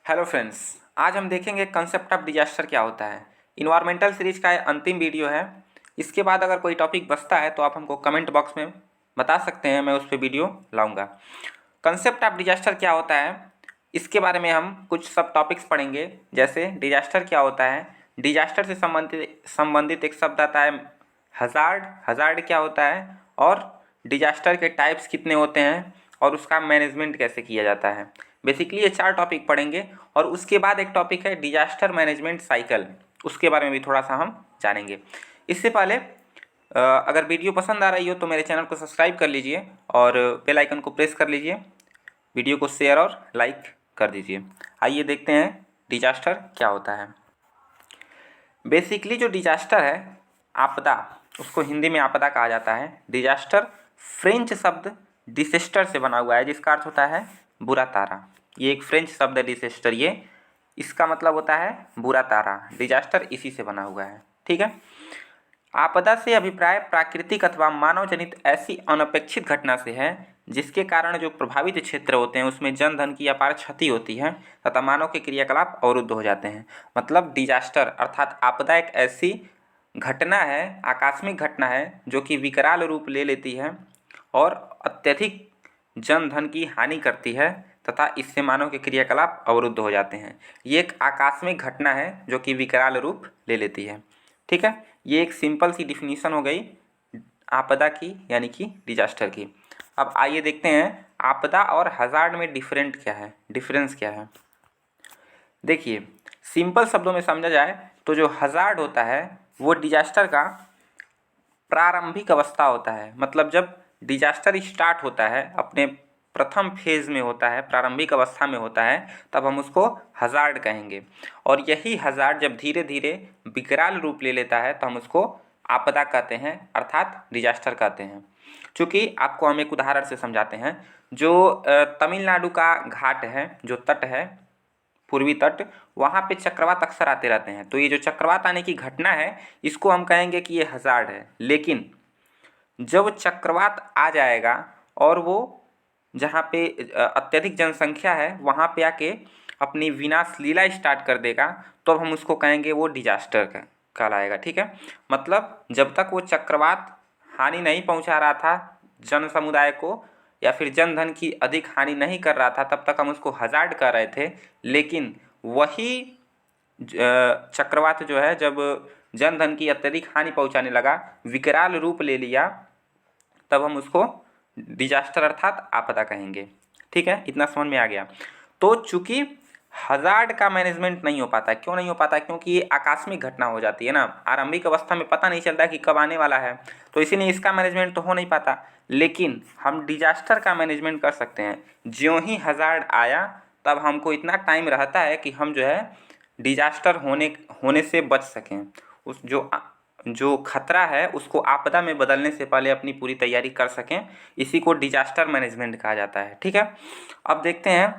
Hello friends, आज हम देखेंगे कंसेप्ट ऑफ डिजास्टर क्या होता है। इन्वायरमेंटल सीरीज का ये अंतिम वीडियो है। इसके बाद अगर कोई टॉपिक बचता है तो आप हमको कमेंट बॉक्स में बता सकते हैं, मैं उस पर वीडियो लाऊंगा। कंसेप्ट ऑफ डिजास्टर क्या होता है, इसके बारे में हम कुछ सब टॉपिक्स पढ़ेंगे। जैसे डिजास्टर क्या होता है, डिजास्टर से संबंधित एक शब्द आता है हज़ार्ड। हज़ार्ड क्या होता है, और डिजास्टर के टाइप्स कितने होते हैं, और उसका मैनेजमेंट कैसे किया जाता है। बेसिकली ये 4 टॉपिक पढ़ेंगे। और उसके बाद एक टॉपिक है डिजास्टर मैनेजमेंट साइकिल, उसके बारे में भी थोड़ा सा हम जानेंगे। इससे पहले अगर वीडियो पसंद आ रही हो तो मेरे चैनल को सब्सक्राइब कर लीजिए और बेल आइकन को प्रेस कर लीजिए। वीडियो को शेयर और लाइक कर दीजिए। आइए देखते हैं डिजास्टर क्या होता है। बेसिकली जो डिजास्टर है, आपदा, उसको हिंदी में आपदा कहा जाता है। डिजास्टर फ्रेंच शब्द डिसेस्टर से बना हुआ है, जिसका अर्थ होता है बुरा तारा। ये एक फ्रेंच शब्द है डिसेस्टर, ये इसका मतलब होता है बुरा तारा। डिजास्टर इसी से बना हुआ है, ठीक है। आपदा से अभिप्राय प्राकृतिक अथवा मानव जनित ऐसी अनपेक्षित घटना से है जिसके कारण जो प्रभावित क्षेत्र होते हैं उसमें जन धन की अपार क्षति होती है तथा मानव के क्रियाकलाप अवरुद्ध हो जाते हैं। मतलब डिजास्टर अर्थात आपदा एक ऐसी घटना है, आकस्मिक घटना है, जो कि विकराल रूप ले लेती है और अत्यधिक जन धन की हानि करती है तथा इससे मानव के क्रियाकलाप अवरुद्ध हो जाते हैं। ये एक आकस्मिक घटना है जो कि विकराल रूप ले लेती है, ठीक है। ये एक सिंपल सी डिफिनीशन हो गई आपदा की, यानी कि डिजास्टर की। अब आइए देखते हैं आपदा और हज़ार्ड में डिफरेंस क्या है। देखिए, सिंपल शब्दों में समझा जाए तो जो हज़ार्ड होता है वो डिजास्टर का प्रारंभिक अवस्था होता है। मतलब जब डिजास्टर स्टार्ट होता है, अपने प्रथम फेज में होता है, प्रारंभिक अवस्था में होता है, तब हम उसको हज़ार्ड कहेंगे। और यही हज़ार्ड जब धीरे धीरे विकराल रूप ले लेता है तो हम उसको आपदा कहते हैं, अर्थात डिजास्टर कहते हैं। चूँकि आपको हम एक उदाहरण से समझाते हैं। जो तमिलनाडु का घाट है, जो तट है, पूर्वी तट, वहाँ पे चक्रवात अक्सर आते रहते हैं। तो ये जो चक्रवात आने की घटना है, इसको हम कहेंगे कि ये हज़ार्ड है। लेकिन जब चक्रवात आ जाएगा और वो जहाँ पे अत्यधिक जनसंख्या है वहाँ पे आके अपनी विनाश लीला स्टार्ट कर देगा, तो अब हम उसको कहेंगे वो डिजास्टर कहलाएगा, ठीक है। मतलब जब तक वो चक्रवात हानि नहीं पहुँचा रहा था जन समुदाय को, या फिर जन धन की अधिक हानि नहीं कर रहा था, तब तक हम उसको हज़ार्ड कर रहे थे। लेकिन वही चक्रवात जो है, जब जन धन की अत्यधिक हानि पहुंचाने लगा, विकराल रूप ले लिया, तब हम उसको डिजास्टर अर्थात आपदा कहेंगे, ठीक है। इतना समझ में आ गया। तो चूंकि हज़ार्ड का मैनेजमेंट नहीं हो पाता, क्यों नहीं हो पाता, क्योंकि ये आकस्मिक घटना हो जाती है ना, आरंभिक अवस्था में पता नहीं चलता कि कब आने वाला है, तो इसीलिए इसका मैनेजमेंट तो हो नहीं पाता। लेकिन हम डिजास्टर का मैनेजमेंट कर सकते हैं। ज्यों ही हज़ार्ड आया तब हमको इतना टाइम रहता है कि हम जो है डिजास्टर होने से बच सकें। उस जो खतरा है उसको आपदा में बदलने से पहले अपनी पूरी तैयारी कर सकें। इसी को डिजास्टर मैनेजमेंट कहा जाता है, ठीक है। अब देखते हैं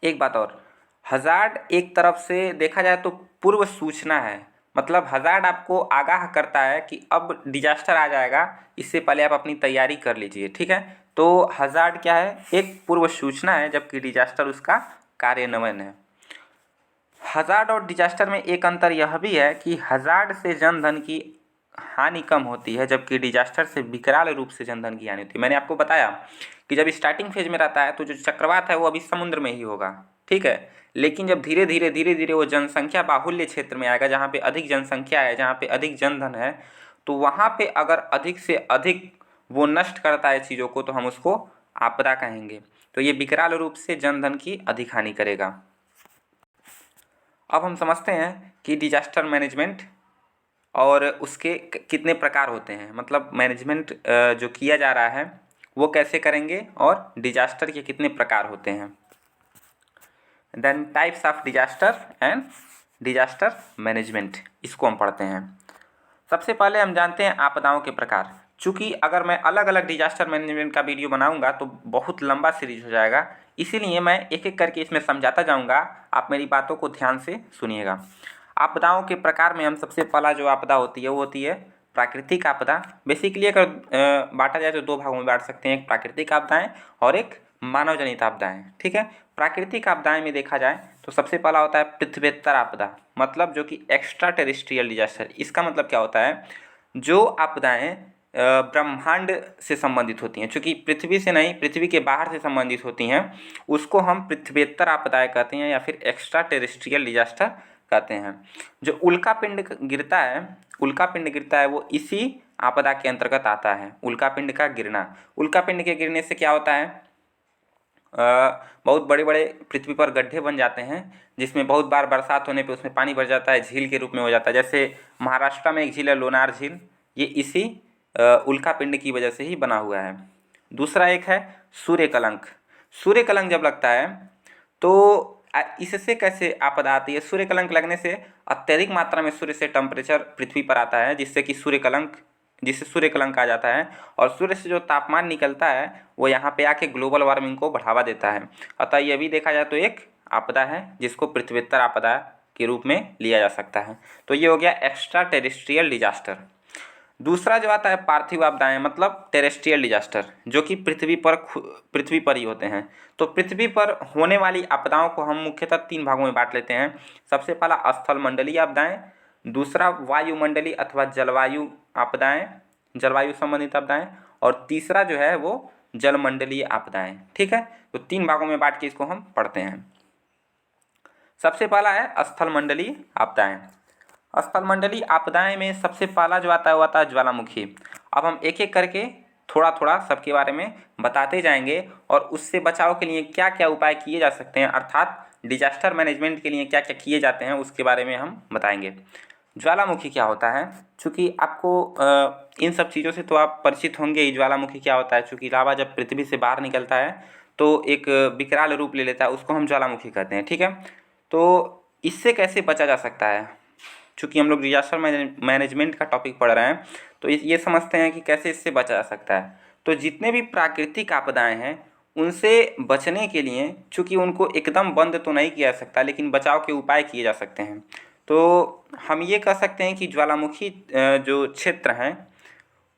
एक बात और। हज़ार्ड एक तरफ से देखा जाए तो पूर्व सूचना है। मतलब हज़ार्ड आपको आगाह करता है कि अब डिजास्टर आ जाएगा, इससे पहले आप अपनी तैयारी कर लीजिए, ठीक है। तो हज़ार्ड क्या है, एक पूर्व सूचना है, जबकि डिजास्टर उसका कार्यान्वयन है। हज़ार्ड और डिजास्टर में एक अंतर यह भी है कि हज़ार्ड से जन धन की हानि कम होती है, जबकि डिजास्टर से विकराल रूप से जन धन की हानि होती है। मैंने आपको बताया कि जब स्टार्टिंग फेज में रहता है तो जो चक्रवात है वो अभी समुद्र में ही होगा, ठीक है। लेकिन जब धीरे धीरे वो जनसंख्या बाहुल्य क्षेत्र में आएगा, जहाँ पे अधिक जनसंख्या है, जहाँ पे अधिक जन धन है, तो वहाँ पे अगर अधिक से अधिक वो नष्ट करता है चीज़ों को, तो हम उसको आपदा कहेंगे। तो ये विकराल रूप से जन धन की अधिक हानि करेगा। अब हम समझते हैं कि डिजास्टर मैनेजमेंट और उसके कितने प्रकार होते हैं। मतलब मैनेजमेंट जो किया जा रहा है वो कैसे करेंगे, और डिजास्टर के कितने प्रकार होते हैं। Then types of disaster and disaster management, इसको हम पढ़ते हैं। सबसे पहले हम जानते हैं आपदाओं के प्रकार। चूँकि अगर मैं अलग अलग डिजास्टर मैनेजमेंट का वीडियो बनाऊंगा तो बहुत लंबा सीरीज हो जाएगा, इसीलिए मैं एक एक करके इसमें समझाता जाऊंगा। आप मेरी बातों को ध्यान से सुनिएगा। आपदाओं के प्रकार में हम सबसे पहला जो आपदा होती है वो होती है प्राकृतिक आपदा। बेसिकली अगर बांटा जाए तो 2 भागों में बांट सकते हैं, एक प्राकृतिक आपदाएं और एक मानव जनित आपदाएं, ठीक है। प्राकृतिक आपदाएं में देखा जाए तो सबसे पहला होता है पृथ्वीत्तर आपदा, मतलब जो कि एक्स्ट्रा टेरेस्ट्रियल डिजास्टर। इसका मतलब क्या होता है, जो आपदाएं ब्रह्मांड से संबंधित होती हैं, चूँकि पृथ्वी से नहीं, पृथ्वी के बाहर से संबंधित होती हैं, उसको हम पृथ्वीत्तर आपदाएं कहते हैं या फिर एक्स्ट्रा टेरेस्ट्रियल डिजास्टर कहते हैं। जो उल्कापिंड गिरता है वो इसी आपदा के अंतर्गत आता है। उल्कापिंड का गिरना, उल्कापिंड के गिरने से क्या होता है, बहुत बड़े बड़े पृथ्वी पर गड्ढे बन जाते हैं, जिसमें बहुत बार बरसात होने पे उसमें पानी भर जाता है, झील के रूप में हो जाता है। जैसे महाराष्ट्र में एक झील है लोनार झील, ये इसी उल्कापिंड की वजह से ही बना हुआ है। दूसरा एक है सूर्यकलंक। सूर्यकलंक जब लगता है तो इससे कैसे आपदा आती है, सूर्यकलंक लगने से अत्यधिक मात्रा में सूर्य से टेम्परेचर पृथ्वी पर आता है, जिससे सूर्यकलंक आ जाता है। और सूर्य से जो तापमान निकलता है वो यहाँ पे आके ग्लोबल वार्मिंग को बढ़ावा देता है। अतः ये भी देखा जाए तो एक आपदा है जिसको पृथ्वीत्तर आपदा के रूप में लिया जा सकता है। तो ये हो गया एक्स्ट्रा टेरेस्ट्रियल डिजास्टर। दूसरा जो आता है पार्थिव आपदाएं, मतलब टेरेस्ट्रियल डिजास्टर, जो कि पृथ्वी पर ही होते हैं। तो पृथ्वी पर होने वाली आपदाओं को हम मुख्यतः 3 भागों में बांट लेते हैं। सबसे पहला स्थलमंडलीय आपदाएं, दूसरा वायुमंडलीय अथवा जलवायु आपदाएं, जलवायु संबंधित आपदाएं, और तीसरा जो है वो जलमंडलीय आपदाएं। ठीक है, तो 3 भागों में बांट के इसको हम पढ़ते हैं। सबसे पहला है स्थलमंडलीय आपदाएं। स्थलमंडलीय आपदाएं में सबसे पहला जो आता है वो आता है ज्वालामुखी। अब हम एक एक करके थोड़ा थोड़ा सबके बारे में बताते जाएंगे और उससे बचाव के लिए क्या क्या उपाय किए जा सकते हैं, अर्थात डिजास्टर मैनेजमेंट के लिए क्या क्या किए जाते हैं, उसके बारे में हम बताएंगे। ज्वालामुखी क्या होता है, चूँकि आपको इन सब चीज़ों से तो आप परिचित होंगे ही। ज्वालामुखी क्या होता है, चूँकि लावा जब पृथ्वी से बाहर निकलता है तो एक विकराल रूप ले लेता है, उसको हम ज्वालामुखी कहते हैं। ठीक है, तो इससे कैसे बचा जा सकता है, चूँकि हम लोग डिजास्टर मैनेजमेंट का टॉपिक पढ़ रहे हैं तो ये समझते हैं कि कैसे इससे बचा जा सकता है। तो जितने भी प्राकृतिक आपदाएं हैं उनसे बचने के लिए, चूँकि उनको एकदम बंद तो नहीं किया जा सकता, लेकिन बचाव के उपाय किए जा सकते हैं। तो हम ये कह सकते हैं कि ज्वालामुखी जो क्षेत्र हैं,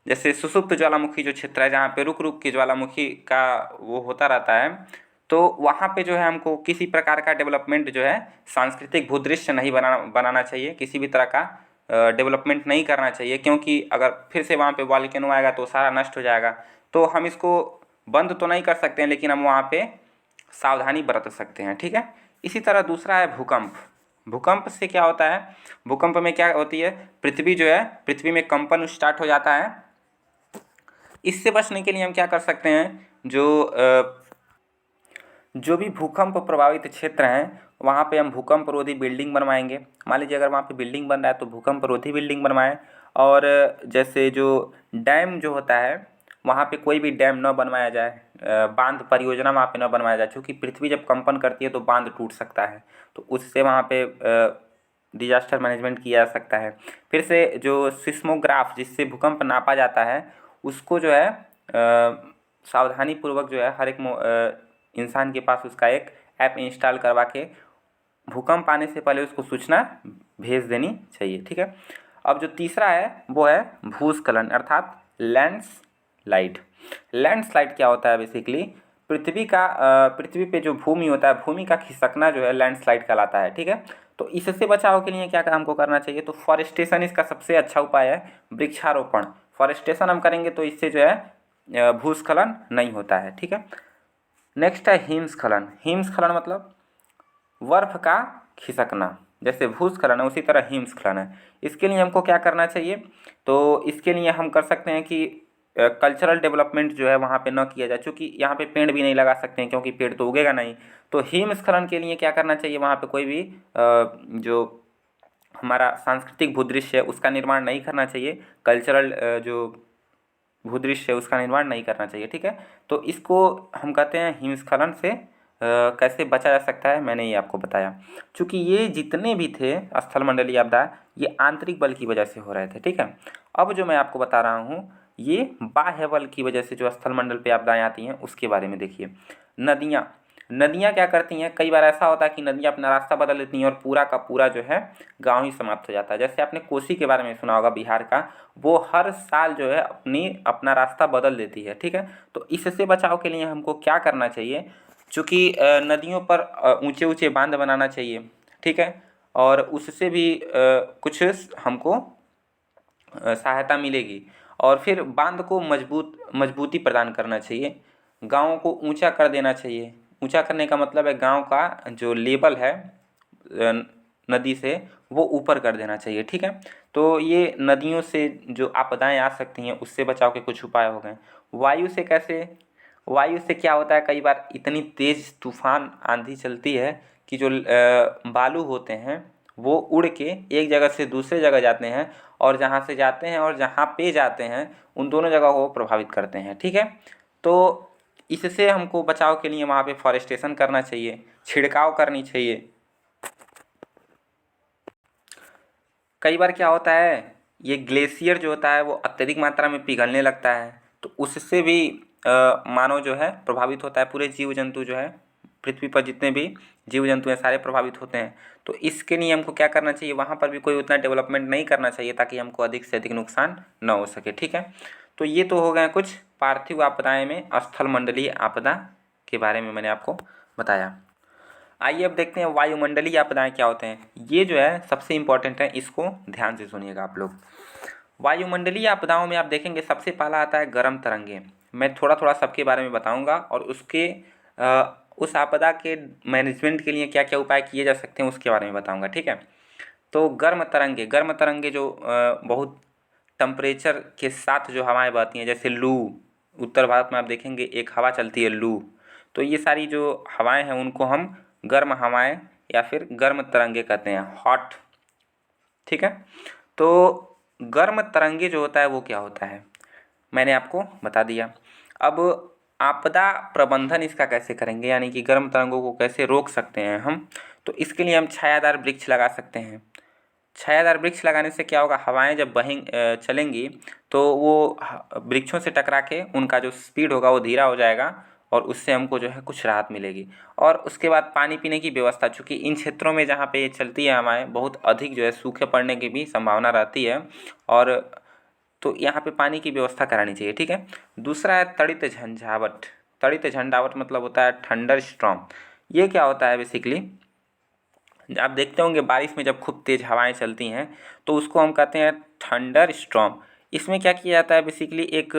जैसे सुषुप्त ज्वालामुखी जो क्षेत्र है, जहाँ पे रुक रुक के ज्वालामुखी का वो होता रहता है, तो वहाँ पे जो है हमको किसी प्रकार का डेवलपमेंट जो है, सांस्कृतिक भूदृश्य नहीं बनाना चाहिए, किसी भी तरह का डेवलपमेंट नहीं करना चाहिए, क्योंकि अगर फिर से वहाँ पे वॉल्केनो आएगा तो सारा नष्ट हो जाएगा। तो हम इसको बंद तो नहीं कर सकते हैं, लेकिन हम वहाँ पे सावधानी बरत सकते हैं। ठीक है, इसी तरह दूसरा है भूकंप। भूकंप से क्या होता है, भूकंप में क्या होती है, पृथ्वी में कंपन स्टार्ट हो जाता है। इससे बचने के लिए हम क्या कर सकते हैं, जो भी भूकंप प्रभावित क्षेत्र हैं वहाँ पे हम भूकंप रोधी बिल्डिंग बनवाएंगे। मान लीजिए अगर वहाँ पे बिल्डिंग बन रहा है तो भूकंप रोधी बिल्डिंग बनवाएं। और जैसे जो डैम जो होता है वहाँ पे कोई भी डैम न बनवाया जाए, बांध परियोजना वहाँ पे न बनवाया जाए, क्योंकि पृथ्वी जब कंपन करती है तो बांध टूट सकता है, तो उससे वहाँ पे डिजास्टर मैनेजमेंट किया जा सकता है। फिर से जो सिस्मोग्राफ जिससे भूकंप नापा जाता है उसको जो है सावधानीपूर्वक जो है हर एक इंसान के पास उसका एक ऐप इंस्टॉल करवा के भूकंप आने से पहले उसको सूचना भेज देनी चाहिए। ठीक है, अब जो तीसरा है वो है भूस्खलन अर्थात लैंडस्लाइड। लैंडस्लाइड क्या होता है, बेसिकली पृथ्वी पे जो भूमि होता है, भूमि का खिसकना जो है लैंडस्लाइड कहलाता है। ठीक है, तो इससे बचाव के लिए क्या हमको करना चाहिए, तो फॉरेस्टेशन इसका सबसे अच्छा उपाय है, वृक्षारोपण। फॉरेस्टेशन हम करेंगे तो इससे जो है भूस्खलन नहीं होता है। ठीक है, नेक्स्ट है हिमस्खलन। हिमस्खलन मतलब बर्फ का खिसकना, जैसे भूस्खलन है उसी तरह हिमस्खलन है। इसके लिए हमको क्या करना चाहिए, तो इसके लिए हम कर सकते हैं कि कल्चरल डेवलपमेंट जो है वहाँ पे न किया जाए, क्योंकि यहाँ पे पेड़ भी नहीं लगा सकते हैं क्योंकि पेड़ तो उगेगा नहीं। तो हिमस्खलन के लिए क्या करना चाहिए, वहाँ पे कोई भी जो हमारा सांस्कृतिक भूदृश्य है उसका निर्माण नहीं करना चाहिए, कल्चरल जो भूदृश्य है उसका निर्माण नहीं करना चाहिए। ठीक है, तो इसको हम कहते हैं हिमस्खलन से कैसे बचा जा सकता है, मैंने ये आपको बताया। चूँकि ये जितने भी थे स्थलमंडलीय आपदा ये आंतरिक बल की वजह से हो रहे थे। ठीक है, अब जो मैं आपको बता रहा हूँ ये बाह्य बल की वजह से जो स्थलमंडल पे आपदाएं आती हैं उसके बारे में देखिए। नदियाँ क्या करती हैं, कई बार ऐसा होता है कि नदियाँ अपना रास्ता बदल लेती हैं और पूरा का पूरा जो है गाँव ही समाप्त हो जाता है। जैसे आपने कोसी के बारे में सुना होगा, बिहार का, वो हर साल जो है अपना रास्ता बदल देती है। ठीक है, तो इससे बचाव के लिए हमको क्या करना चाहिए, चूँकि नदियों पर ऊँचे ऊँचे बांध बनाना चाहिए, ठीक है, और उससे भी कुछ हमको सहायता मिलेगी। और फिर बांध को मजबूती प्रदान करना चाहिए, गाँव को ऊंचा कर देना चाहिए। ऊंचा करने का मतलब है गाँव का जो लेवल है नदी से वो ऊपर कर देना चाहिए, ठीक है। तो ये नदियों से जो आपदाएं आ सकती हैं उससे बचाव के कुछ उपाय हो गए। वायु से कैसे? वायु से क्या होता है, कई बार इतनी तेज़ तूफान आंधी चलती है कि जो बालू होते हैं वो उड़ के एक जगह से दूसरे जगह जाते हैं, और जहाँ से जाते हैं और जहाँ पे जाते हैं उन दोनों जगह को प्रभावित करते हैं, ठीक है। तो इससे हमको बचाव के लिए वहाँ पे फॉरेस्टेशन करना चाहिए, छिड़काव करनी चाहिए। कई बार क्या होता है, ये ग्लेशियर जो होता है वो अत्यधिक मात्रा में पिघलने लगता है, तो उससे भी मानव जो है प्रभावित होता है। पूरे जीव जंतु जो है पृथ्वी पर जितने भी जीव जंतु हैं सारे प्रभावित होते हैं। तो इसके लिए हमको क्या करना चाहिए, वहाँ पर भी कोई उतना डेवलपमेंट नहीं करना चाहिए ताकि हमको अधिक से अधिक नुकसान न हो सके, ठीक है। तो ये तो हो गए कुछ पार्थिव आपदाएं में स्थल मंडलीय आपदा के बारे में मैंने आपको बताया। आइए अब देखते हैं वायुमंडलीय आपदाएं क्या होते हैं। ये जो है सबसे इम्पोर्टेंट है, इसको ध्यान से सुनिएगा आप लोग। वायुमंडलीय आपदाओं में आप देखेंगे सबसे पहला आता है गर्म तरंगे। मैं थोड़ा थोड़ा सबके बारे में बताऊंगा और उसके उस आपदा के मैनेजमेंट के लिए क्या क्या उपाय किए जा सकते हैं उसके बारे में बताऊंगा, ठीक है। तो गर्म तरंगे जो बहुत टेम्परेचर के साथ जो हवाएं बहती हैं, जैसे लू, उत्तर भारत में आप देखेंगे एक हवा चलती है लू, तो ये सारी जो हवाएं हैं उनको हम गर्म हवाएं या फिर गर्म तरंगे कहते हैं, हॉट, ठीक है। तो गर्म तरंगे जो होता है वो क्या होता है मैंने आपको बता दिया। अब आपदा प्रबंधन इसका कैसे करेंगे, यानी कि गर्म तरंगों को कैसे रोक सकते हैं हम, तो इसके लिए हम छायादार वृक्ष लगा सकते हैं। छायादार वृक्ष लगाने से क्या होगा, हवाएं जब चलेंगी तो वो वृक्षों से टकरा के उनका जो स्पीड होगा वो धीरा हो जाएगा, और उससे हमको जो है कुछ राहत मिलेगी। और उसके बाद पानी पीने की व्यवस्था, चूँकि इन क्षेत्रों में जहाँ पे ये चलती है हवाएं बहुत अधिक जो है सूखे पड़ने की भी संभावना रहती है, और तो यहाँ पे पानी की व्यवस्था करानी चाहिए, ठीक है। दूसरा है तड़ित झंझावट। तड़ित झंझावट मतलब होता है थंडर स्टॉर्म। ये क्या होता है बेसिकली, आप देखते होंगे बारिश में जब खूब तेज़ हवाएं चलती हैं तो उसको हम कहते हैं थंडर स्टॉर्म। इसमें क्या किया जाता है, बेसिकली एक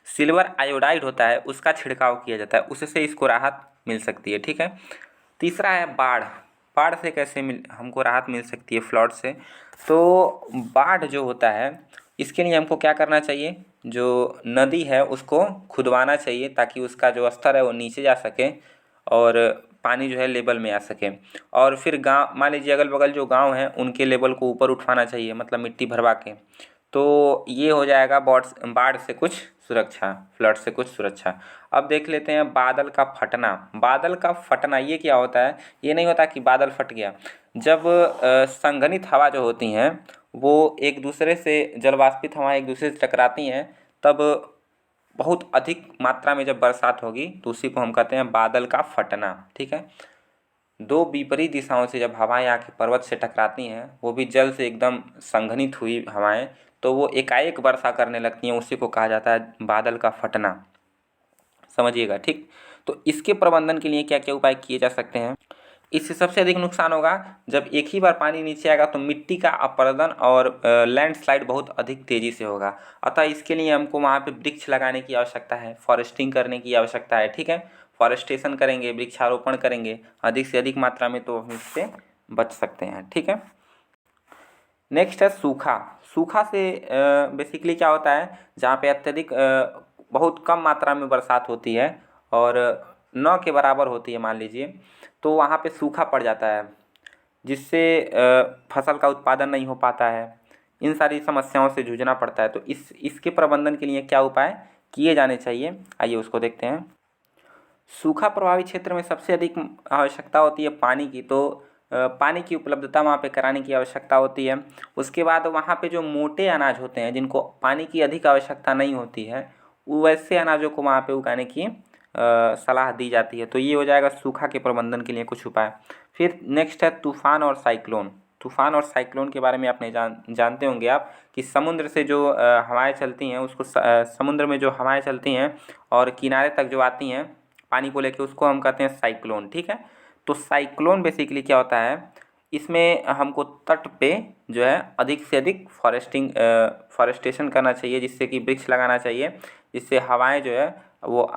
सिल्वर आयोडाइड होता है उसका छिड़काव किया जाता है, उससे इसको राहत मिल सकती है, ठीक है। तीसरा है बाढ़। बाढ़ से कैसे हमको राहत मिल सकती है, फ्लड से। तो बाढ़ जो होता है इसके लिए हमको क्या करना चाहिए, जो नदी है उसको खुदवाना चाहिए ताकि उसका जो स्तर है वो नीचे जा सके और पानी जो है लेवल में आ सके। और फिर गाँव, मान लीजिए अगल बगल जो गाँव हैं उनके लेवल को ऊपर उठवाना चाहिए, मतलब मिट्टी भरवा के। तो ये हो जाएगा बाढ़ से कुछ सुरक्षा, फ्लड से कुछ सुरक्षा। अब देख लेते हैं बादल का फटना। बादल का फटना ये क्या होता है, ये नहीं होता कि बादल फट गया। जब संघनित हवा जो होती हैं वो एक दूसरे से, जलवाष्पित हवा एक दूसरे से टकराती हैं, तब बहुत अधिक मात्रा में जब बरसात होगी तो उसी को हम कहते हैं बादल का फटना, ठीक है। दो विपरीत दिशाओं से जब हवाएं आके पर्वत से टकराती हैं, वो भी जल से एकदम संघनित हुई हवाएं, तो वो एकाएक वर्षा करने लगती हैं, उसी को कहा जाता है बादल का फटना, समझिएगा, ठीक। तो इसके प्रबंधन के लिए क्या क्या उपाय किए जा सकते हैं। इससे सबसे अधिक नुकसान होगा जब एक ही बार पानी नीचे आएगा तो मिट्टी का अपरदन और लैंडस्लाइड बहुत अधिक तेज़ी से होगा। अतः इसके लिए हमको वहाँ पे वृक्ष लगाने की आवश्यकता है, फॉरेस्टिंग करने की आवश्यकता है, ठीक है। फॉरेस्टेशन करेंगे, वृक्षारोपण करेंगे अधिक से अधिक मात्रा में, तो हम इससे बच सकते हैं, ठीक है। नेक्स्ट है सूखा। सूखा से बेसिकली क्या होता है, जहाँ पे अत्यधिक बहुत कम मात्रा में बरसात होती है और न के बराबर होती है मान लीजिए, तो वहाँ पे सूखा पड़ जाता है, जिससे फसल का उत्पादन नहीं हो पाता है। इन सारी समस्याओं से जूझना पड़ता है। तो इसके प्रबंधन के लिए क्या उपाय किए जाने चाहिए, आइए उसको देखते हैं। सूखा प्रभावित क्षेत्र में सबसे अधिक आवश्यकता होती है पानी की, तो पानी की उपलब्धता वहाँ पे कराने की आवश्यकता होती है। उसके बाद वहाँ पे जो मोटे अनाज होते हैं जिनको पानी की अधिक आवश्यकता नहीं होती है, वैसे अनाजों को वहाँ पे उगाने की सलाह दी जाती है। तो ये हो जाएगा सूखा के प्रबंधन के लिए कुछ उपाय। फिर नेक्स्ट है तूफान और साइक्लोन। तूफान और साइक्लोन के बारे में आपने जानते होंगे आप कि समुद्र से जो हवाएं चलती हैं उसको समुद्र में जो हवाएं चलती हैं और किनारे तक जो आती हैं पानी को लेके, उसको हम कहते हैं साइक्लोन। ठीक है, तो साइक्लोन बेसिकली क्या होता है, इसमें हमको तट पे जो है अधिक से अधिक फॉरेस्टेशन करना चाहिए, जिससे कि वृक्ष लगाना चाहिए, जिससे हवाएं जो है वो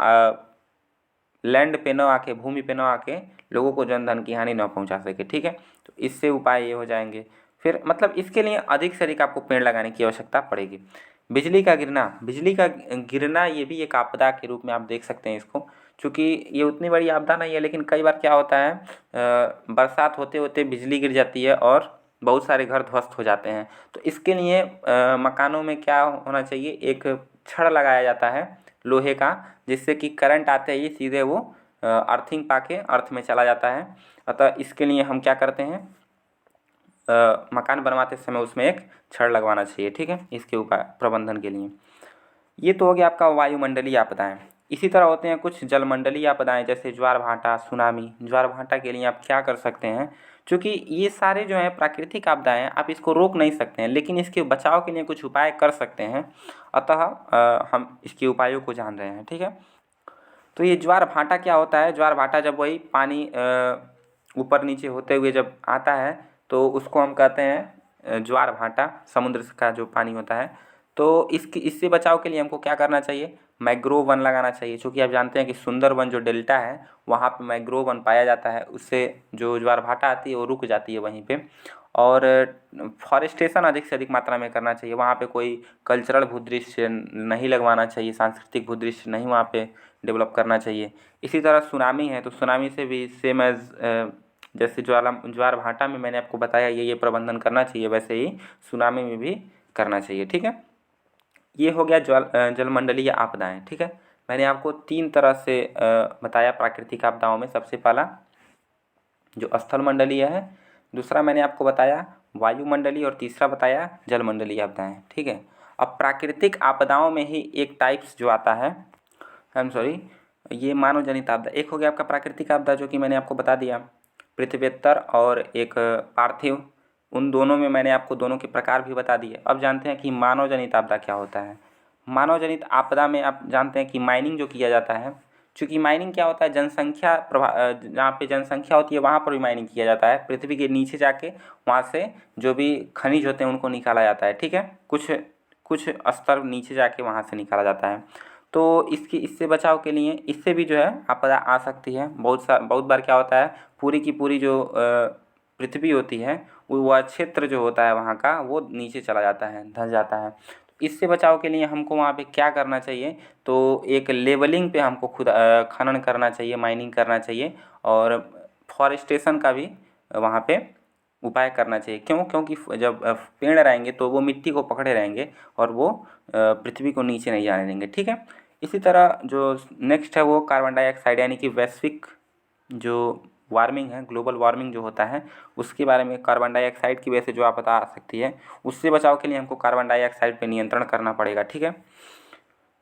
लैंड पे न आके, भूमि पे न आके लोगों को जन धन की हानि न पहुंचा सके। ठीक है, तो इससे उपाय ये हो जाएंगे। फिर मतलब इसके लिए अधिक से अधिक आपको पेड़ लगाने की आवश्यकता पड़ेगी। बिजली का गिरना ये भी एक आपदा के रूप में आप देख सकते हैं इसको, चूँकि ये उतनी बड़ी आपदा नहीं है, लेकिन कई बार क्या होता है, बरसात होते होते बिजली गिर जाती है और बहुत सारे घर ध्वस्त हो जाते हैं। तो इसके लिए मकानों में क्या होना चाहिए, एक छड़ लगाया जाता है लोहे का, जिससे कि करंट आते ही सीधे वो अर्थिंग पाके अर्थ में चला जाता है। अतः इसके लिए हम क्या करते हैं, मकान बनवाते समय उसमें एक छड़ लगवाना चाहिए। ठीक है, इसके उपाय प्रबंधन के लिए। ये तो हो गया आपका वायुमंडलीय आपदाएं। इसी तरह होते हैं कुछ जलमंडलीय आपदाएं, जैसे ज्वार भाटा, सुनामी। ज्वार भाटा के लिए आप क्या कर सकते हैं, क्योंकि ये सारे जो हैं प्राकृतिक आपदाएं, आप इसको रोक नहीं सकते हैं, लेकिन इसके बचाव के लिए कुछ उपाय कर सकते हैं। अतः हम इसके उपायों को जान रहे हैं। ठीक है, तो ये ज्वार भाटा क्या होता है, ज्वार भाटा जब वही पानी ऊपर नीचे होते हुए जब आता है, तो उसको हम कहते हैं ज्वार भाटा, समुद्र का जो पानी होता है। तो इससे बचाव के लिए हमको क्या करना चाहिए, मैंग्रोव वन लगाना चाहिए, क्योंकि आप जानते हैं कि सुंदरवन जो डेल्टा है वहाँ पे मैंग्रोव वन पाया जाता है, उससे जो ज्वार भाटा आती है वो रुक जाती है वहीं पे। और फॉरेस्टेशन अधिक से अधिक मात्रा में करना चाहिए, वहाँ पे कोई कल्चरल भूदृश्य नहीं लगवाना चाहिए, सांस्कृतिक भूदृश्य नहीं वहाँ पे डेवलप करना चाहिए। इसी तरह सुनामी है, तो सुनामी से भी सेम एज जैसे ज्वार भाटा में मैंने आपको बताया ये प्रबंधन करना चाहिए, वैसे ही सुनामी में भी करना चाहिए। ठीक है, ये हो गया जलमंडलीय आपदाएं। ठीक है, मैंने आपको 3 तरह से बताया प्राकृतिक आपदाओं में। सबसे पहला जो स्थलमंडलीय है, दूसरा मैंने आपको बताया वायुमंडलीय, और तीसरा बताया जलमंडलीय आपदाएं। ठीक है, अब प्राकृतिक आपदाओं में ही एक टाइप्स जो आता है, ये मानव जनित आपदा। एक हो गया आपका प्राकृतिक आपदा, जो कि मैंने आपको बता दिया, पृथ्व्यत्तर और एक पार्थिव। उन दोनों में मैंने आपको दोनों के प्रकार भी बता दिए। अब जानते हैं कि मानव जनित आपदा क्या होता है। मानव जनित आपदा में आप जानते हैं कि माइनिंग जो किया जाता है, चूँकि माइनिंग क्या होता है, जनसंख्या जहाँ पे जनसंख्या होती है वहाँ पर भी माइनिंग किया जाता है। पृथ्वी के नीचे जाके वहाँ से जो भी खनिज होते हैं उनको निकाला जाता है। ठीक है, कुछ स्तर नीचे जाके वहाँ से निकाला जाता है। तो इससे बचाव के लिए, इससे भी जो है आपदा आ सकती है। बहुत बार क्या होता है, पूरी की पूरी जो पृथ्वी होती है, वह क्षेत्र जो होता है वहाँ का, वो नीचे चला जाता है, धंस जाता है। इससे बचाव के लिए हमको वहाँ पे क्या करना चाहिए, तो एक लेवलिंग पे हमको खुद खनन करना चाहिए, माइनिंग करना चाहिए, और फॉरेस्टेशन का भी वहाँ पे उपाय करना चाहिए। क्योंकि जब पेड़ रहेंगे तो वो मिट्टी को पकड़े रहेंगे और वो पृथ्वी को नीचे नहीं जाने देंगे। ठीक है, इसी तरह जो नेक्स्ट है वो कार्बन डाइऑक्साइड, यानी कि वैश्विक जो वार्मिंग है, ग्लोबल वार्मिंग जो होता है, उसके बारे में कार्बन डाइऑक्साइड की वजह से जो आपदा आ सकती है, उससे बचाव के लिए हमको कार्बन डाइऑक्साइड पे नियंत्रण करना पड़ेगा। ठीक है,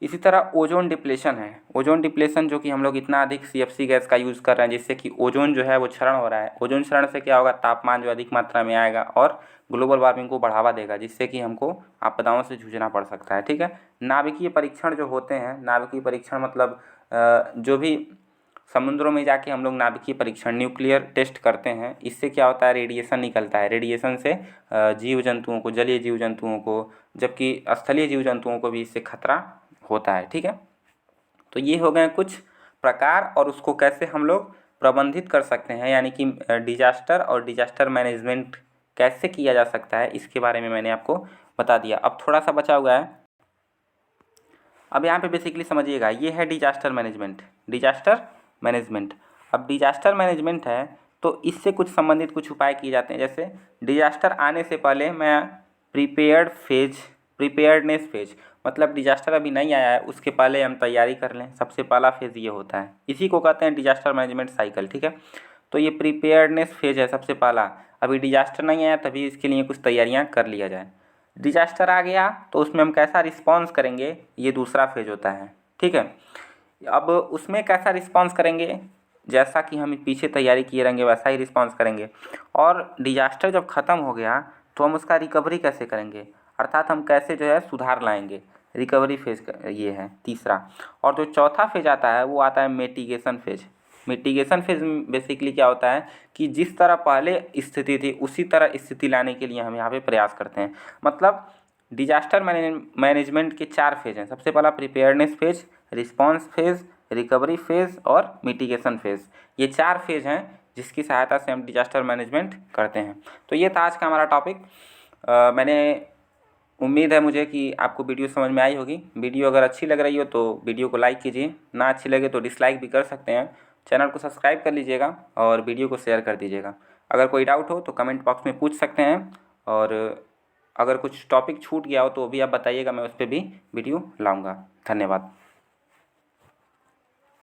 इसी तरह ओजोन डिप्लेशन है। ओजोन डिप्लेशन जो कि हम लोग इतना अधिक CFC गैस का यूज़ कर रहे हैं, जिससे कि ओजोन जो है वो क्षरण हो रहा है। ओजोन क्षरण से क्या होगा, तापमान जो अधिक मात्रा में आएगा और ग्लोबल वार्मिंग को बढ़ावा देगा, जिससे कि हमको आपदाओं से जूझना पड़ सकता है। ठीक है, नाभिकीय परीक्षण जो होते हैं, नाभिकीय परीक्षण मतलब जो भी समुद्रों में जाके हम लोग नाभिकीय परीक्षण, न्यूक्लियर टेस्ट करते हैं, इससे क्या होता है, रेडिएशन निकलता है। रेडिएशन से जीव जंतुओं को, जलीय जीव जंतुओं को, जबकि स्थलीय जीव जंतुओं को भी इससे खतरा होता है। ठीक है, तो ये हो गए कुछ प्रकार, और उसको कैसे हम लोग प्रबंधित कर सकते हैं, यानी कि डिजास्टर और डिजास्टर मैनेजमेंट कैसे किया जा सकता है, इसके बारे में मैंने आपको बता दिया। अब थोड़ा सा बचा हुआ है, अब यहाँ पे बेसिकली समझिएगा, ये है डिजास्टर मैनेजमेंट। अब डिजास्टर मैनेजमेंट है तो इससे कुछ संबंधित कुछ उपाय किए जाते हैं। जैसे डिजास्टर आने से पहले मैं प्रिपेयर्डनेस फेज, मतलब डिजास्टर अभी नहीं आया है उसके पहले हम तैयारी कर लें, सबसे पहला फेज़ ये होता है। इसी को कहते हैं डिजास्टर मैनेजमेंट साइकिल। ठीक है, तो ये प्रिपेयर्डनेस फेज है सबसे पहला। अभी डिजास्टर नहीं आया तभी इसके लिए कुछ तैयारियां कर लिया जाए। डिजास्टर आ गया तो उसमें हम कैसा रिस्पॉन्स करेंगे, ये दूसरा फेज होता है। ठीक है, अब उसमें कैसा रिस्पॉन्स करेंगे, जैसा कि हम पीछे तैयारी किए रहेंगे वैसा ही रिस्पॉन्स करेंगे। और डिजास्टर जब ख़त्म हो गया तो हम उसका रिकवरी कैसे करेंगे, अर्थात हम कैसे जो है सुधार लाएंगे। रिकवरी फेज ये है तीसरा। और जो चौथा फेज आता है वो आता है mitigation phase. Mitigation phase basically क्या होता है कि जिस तरह पहले स्थिति थी उसी तरह स्थिति लाने के लिए हम यहाँ पे प्रयास करते हैं। मतलब डिजास्टर मैनेजमेंट के 4 फेज हैं। सबसे पहला preparedness phase, response phase, recovery phase और मिटिगेशन फेज। ये 4 फेज हैं जिसकी सहायता से हम डिजास्टर मैनेजमेंट करते हैं। तो ये था आज का हमारा टॉपिक। मैंने उम्मीद है मुझे कि आपको वीडियो समझ में आई होगी। वीडियो अगर अच्छी लग रही हो तो वीडियो को लाइक कीजिए, ना अच्छी लगे तो डिसलाइक भी कर सकते हैं। चैनल को सब्सक्राइब कर लीजिएगा और वीडियो को शेयर कर दीजिएगा। अगर कोई डाउट हो तो कमेंट बॉक्स में पूछ सकते हैं, और अगर कुछ टॉपिक छूट गया हो तो भी आप बताइएगा, मैं उस पर भी वीडियो लाऊंगा। धन्यवाद।